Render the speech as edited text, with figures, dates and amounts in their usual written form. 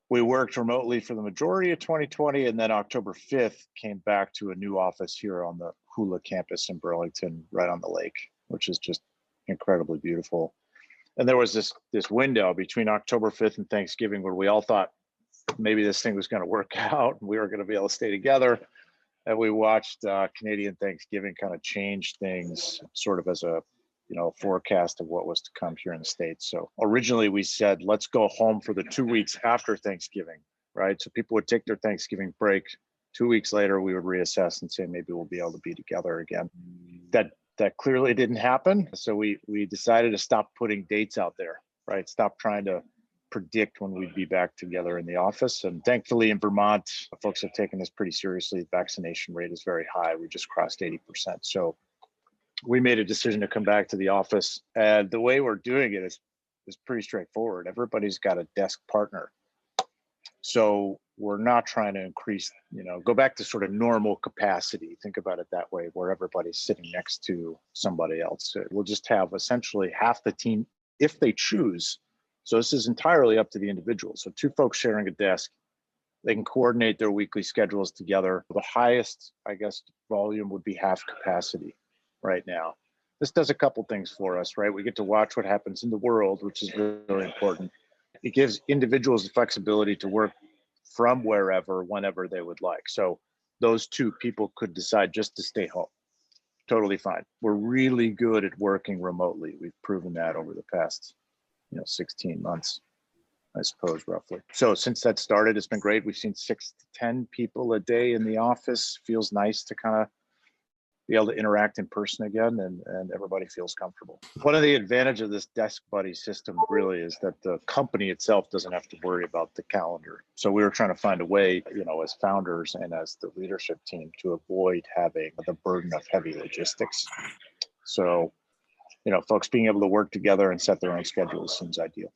we worked remotely for the majority of 2020, and then October 5th came back to a new office here on the Hula campus in Burlington, right on the lake, which is just incredibly beautiful. And there was this window between October 5th and Thanksgiving where we all thought maybe this thing was going to work out and we were going to be able to stay together. And we watched Canadian Thanksgiving kind of change things sort of as a forecast of what was to come here in the States. So originally we said, let's go home for the 2 weeks after Thanksgiving, right? So people would take their Thanksgiving break. 2 weeks later, we would reassess and say, maybe we'll be able to be together again. That clearly didn't happen. So we decided to stop putting dates out there, right? Stop trying to predict when we'd be back together in the office. And thankfully in Vermont, folks have taken this pretty seriously. The vaccination rate is very high. We just crossed 80%. So we made a decision to come back to the office. And the way we're doing it is pretty straightforward. Everybody's got a desk partner. So we're not trying to increase, go back to sort of normal capacity. Think about it that way, where everybody's sitting next to somebody else. We'll just have essentially half the team, if they choose. So this is entirely up to the individual. So 2 folks sharing a desk, they can coordinate their weekly schedules together. The highest, I guess, volume would be half capacity right now. This does a couple things for us, right? We get to watch what happens in the world, which is really important. It gives individuals the flexibility to work from wherever, whenever they would like. So those 2 people could decide just to stay home. Totally fine. We're really good at working remotely. We've proven that over the past 16 months, I suppose, roughly. So since that started, it's been great. We've seen 6 to 10 people a day in the office. Feels nice to kind of be able to interact in person again, and everybody feels comfortable. One of the advantages of this desk buddy system really is that the company itself doesn't have to worry about the calendar. So we were trying to find a way, as founders and as the leadership team, to avoid having the burden of heavy logistics. So folks being able to work together and set their own schedules seems ideal.